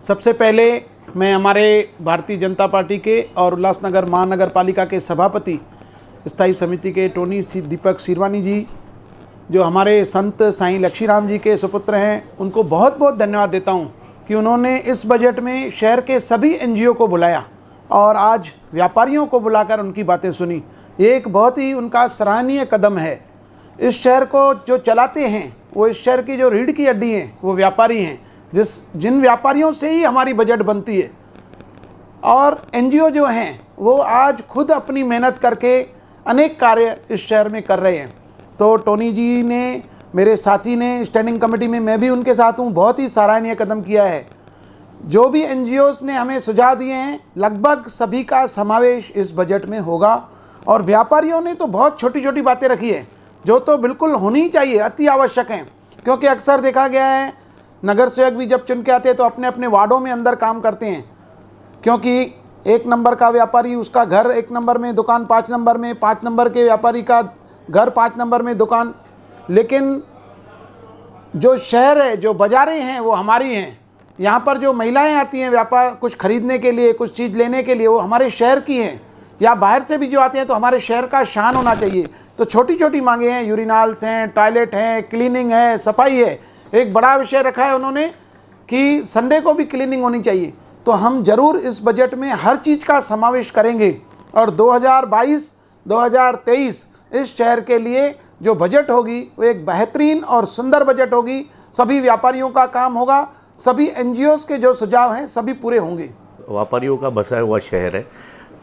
सबसे पहले मैं हमारे भारतीय जनता पार्टी के और उल्लासनगर महानगर पालिका के सभापति स्थायी समिति के टोनी दीपक सीरवानी जी, जो हमारे संत साईं लक्ष्मीराम जी के सुपुत्र हैं, उनको बहुत बहुत धन्यवाद देता हूं कि उन्होंने इस बजट में शहर के सभी एनजीओ को बुलाया और आज व्यापारियों को बुलाकर उनकी बातें सुनी। ये एक बहुत ही उनका सराहनीय कदम है। इस शहर को जो चलाते हैं वो इस शहर की जो रीढ़ की हड्डी हैं वो व्यापारी हैं, जिन व्यापारियों से ही हमारी बजट बनती है। और एनजीओ जो हैं वो आज खुद अपनी मेहनत करके अनेक कार्य इस शहर में कर रहे हैं। तो टोनी जी ने, मेरे साथी ने स्टैंडिंग कमेटी में, मैं भी उनके साथ हूँ, बहुत ही सराहनीय कदम किया है। जो भी एनजीओस ने हमें सुझाव दिए हैं लगभग सभी का समावेश इस बजट में होगा। और व्यापारियों ने तो बहुत छोटी छोटी बातें रखी है जो तो बिल्कुल होनी चाहिए, अति आवश्यक हैं। क्योंकि अक्सर देखा गया है नगर सेवक भी जब चुन के आते हैं तो अपने अपने वार्डों में अंदर काम करते हैं, क्योंकि 1 नंबर का व्यापारी उसका घर 1 नंबर में, दुकान 5 नंबर में, 5 नंबर के व्यापारी का घर 5 नंबर में दुकान। लेकिन जो शहर है, जो बाज़ारें हैं वो हमारी हैं। यहाँ पर जो महिलाएं आती हैं व्यापार कुछ खरीदने के लिए, कुछ चीज़ लेने के लिए, वो हमारे शहर की हैं। या बाहर से भी जो आते हैं तो हमारे शहर का शान होना चाहिए। तो छोटी छोटी मांगे हैं, यूरिनल्स हैं, टॉयलेट हैं, क्लीनिंग है, सफाई है। एक बड़ा विषय रखा है उन्होंने कि संडे को भी क्लीनिंग होनी चाहिए। तो हम ज़रूर इस बजट में हर चीज़ का समावेश करेंगे और 2022-2023 इस शहर के लिए जो बजट होगी वो एक बेहतरीन और सुंदर बजट होगी। सभी व्यापारियों का काम होगा, सभी एनजीओस के जो सुझाव हैं सभी पूरे होंगे। व्यापारियों का बसा हुआ शहर है,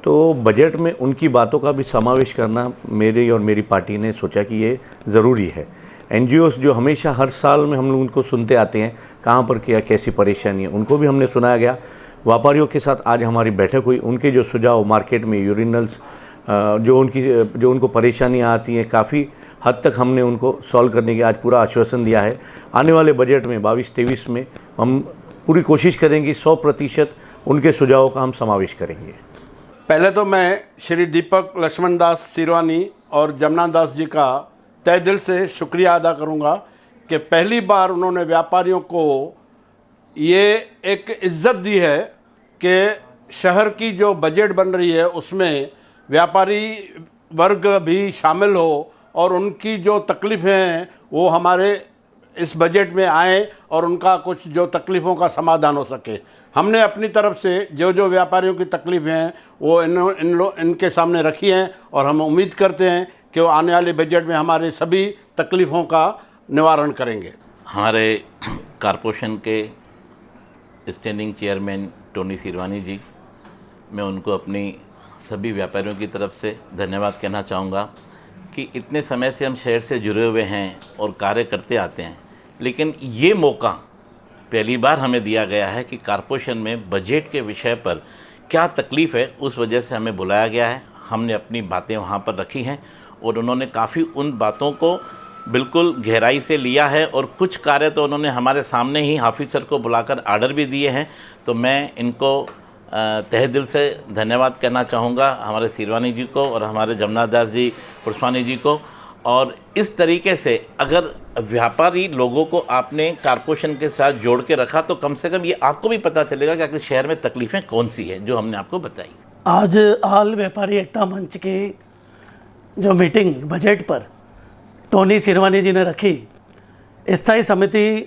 तो बजट में उनकी बातों का भी समावेश करना मेरी और मेरी पार्टी ने सोचा कि ये ज़रूरी है। एनजीओस जो हमेशा हर साल में हम लोग उनको सुनते आते हैं, कहाँ पर क्या कैसी परेशानी है, उनको भी हमने सुनाया गया। व्यापारियों के साथ आज हमारी बैठक हुई, उनके जो सुझाव मार्केट में यूरिनल्स जो उनको परेशानियाँ आती हैं, काफ़ी हद तक हमने उनको सॉल्व करने की आज पूरा आश्वासन दिया है। आने वाले बजट में 22-23 में हम पूरी कोशिश करेंगे 100% उनके सुझावों का हम समावेश करेंगे। पहले तो मैं श्री दीपक लक्ष्मण दास सीरवानी और जमुना दास जी का तहे दिल से शुक्रिया अदा करूंगा कि पहली बार उन्होंने व्यापारियों को ये एक इज्जत दी है कि शहर की जो बजट बन रही है उसमें व्यापारी वर्ग भी शामिल हो और उनकी जो तकलीफ़ें हैं वो हमारे इस बजट में आए और उनका कुछ जो तकलीफ़ों का समाधान हो सके। हमने अपनी तरफ से जो जो व्यापारियों की तकलीफ़ें हैं वो इनके सामने रखी हैं और हम उम्मीद करते हैं कि वो आने वाले बजट में हमारे सभी तकलीफ़ों का निवारण करेंगे। हमारे कॉरपोरेशन के स्टैंडिंग चेयरमैन टोनी सीरवानी जी, मैं उनको अपनी सभी व्यापारियों की तरफ से धन्यवाद कहना चाहूँगा कि इतने समय से हम शहर से जुड़े हुए हैं और कार्य करते आते हैं, लेकिन ये मौका पहली बार हमें दिया गया है कि कॉरपोरेशन में बजट के विषय पर क्या तकलीफ़ है, उस वजह से हमें बुलाया गया है। हमने अपनी बातें वहाँ पर रखी हैं और उन्होंने काफ़ी उन बातों को बिल्कुल गहराई से लिया है और कुछ कार्य तो उन्होंने हमारे सामने ही हाफिज सर को बुलाकर आर्डर भी दिए हैं। तो मैं इनको तहे दिल से धन्यवाद कहना चाहूँगा, हमारे सीरवानी जी को और हमारे जमुना दास जी पुष्पानी जी को। और इस तरीके से अगर व्यापारी लोगों को आपने कॉरपोरेशन के साथ जोड़ के रखा तो कम से कम ये आपको भी पता चलेगा कि आखिर शहर में तकलीफ़ें कौन सी है जो हमने आपको बताई। आज ऑल व्यापारी एकता मंच की जो मीटिंग बजट पर टोनी सीरवानी जी ने रखी, स्थायी समिति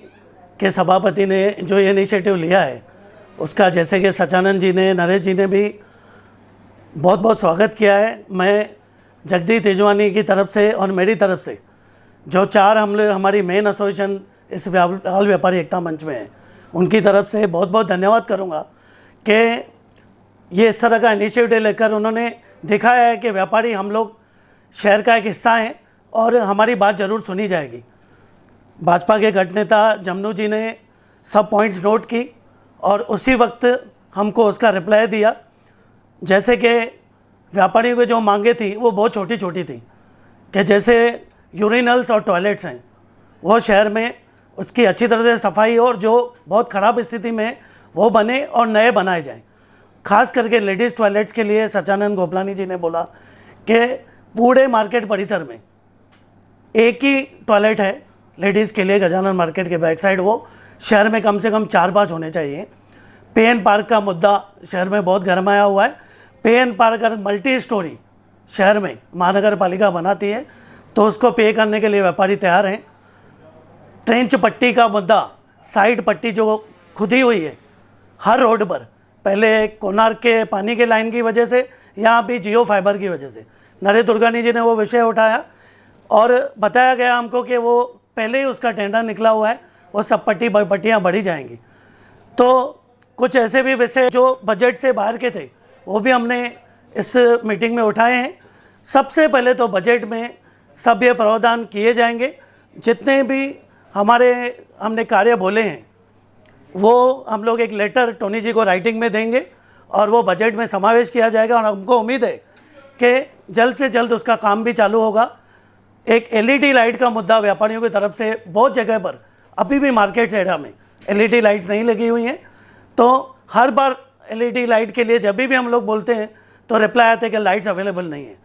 के सभापति ने जो ये इनिशिएटिव लिया है उसका, जैसे कि सचानंद जी ने, नरेश जी ने भी बहुत बहुत स्वागत किया है। मैं जगदीश तेजवानी की तरफ से और मेरी तरफ से जो 4 हमारी मेन एसोसिएशन इस ऑल व्यापारी एकता मंच में है, उनकी तरफ से बहुत बहुत धन्यवाद करूंगा कि ये इस तरह का इनिशिएटिव लेकर उन्होंने दिखाया है कि व्यापारी हम लोग शहर का एक हिस्सा हैं और हमारी बात ज़रूर सुनी जाएगी। भाजपा के गठ नेता जमनू जी ने सब पॉइंट्स नोट की और उसी वक्त हमको उसका रिप्लाई दिया। जैसे कि व्यापारियों की जो मांगे थी वो बहुत छोटी छोटी थी, कि जैसे यूरिनल्स और टॉयलेट्स हैं वो शहर में उसकी अच्छी तरह से सफाई और जो बहुत ख़राब स्थिति में वो बने और नए बनाए जाएं। खास करके लेडीज़ टॉयलेट्स के लिए सचानंद गोपलानी जी ने बोला कि पूरे मार्केट परिसर में एक ही टॉयलेट है लेडीज़ के लिए गजानन मार्केट के बैक साइड, वो शहर में कम से कम 4-5 होने चाहिए। पेन पार्क का मुद्दा शहर में बहुत गरमाया हुआ है। पेन पार्क अगर मल्टी स्टोरी शहर में महानगर पालिका बनाती है तो उसको पे करने के लिए व्यापारी तैयार हैं। ट्रेंच पट्टी का मुद्दा, साइड पट्टी जो खुदी हुई है हर रोड पर, पहले कोणार्क के पानी के लाइन की वजह से, यहाँ भी जियो फाइबर की वजह से, नरेश दुर्गानी जी ने वो विषय उठाया और बताया गया हमको कि वो पहले ही उसका टेंडर निकला हुआ है, वो सब पट्टियाँ बढ़ी जाएंगी। तो कुछ ऐसे भी विषय जो बजट से बाहर के थे वो भी हमने इस मीटिंग में उठाए हैं। सबसे पहले तो बजट में सभ्य प्रावधान किए जाएंगे, जितने भी हमने कार्य बोले हैं वो हम लोग एक लेटर टोनी जी को राइटिंग में देंगे और वो बजट में समावेश किया जाएगा और हमको उम्मीद है कि जल्द से जल्द उसका काम भी चालू होगा। एक एलईडी लाइट का मुद्दा व्यापारियों की तरफ से बहुत जगह पर अभी भी मार्केट एरिया में एलईडी लाइट्स नहीं लगी हुई हैं, तो हर बार एलईडी लाइट के लिए जब भी हम लोग बोलते हैं तो रिप्लाई आते हैं कि लाइट्स अवेलेबल नहीं है।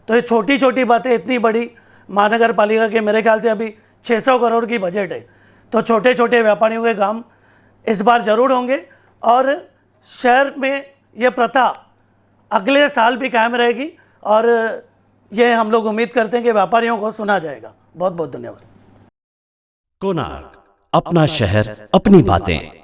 तो ये छोटी छोटी बातें इतनी बड़ी महानगर पालिका के मेरे ख्याल से अभी 600 करोड़ की बजट है, तो छोटे छोटे व्यापारियों के काम इस बार ज़रूर होंगे और शहर में ये प्रथा अगले साल भी कायम रहेगी और ये हम लोग उम्मीद करते हैं कि व्यापारियों को सुना जाएगा। बहुत बहुत धन्यवाद। कोणार्क, अपना शहर, अपनी बातें।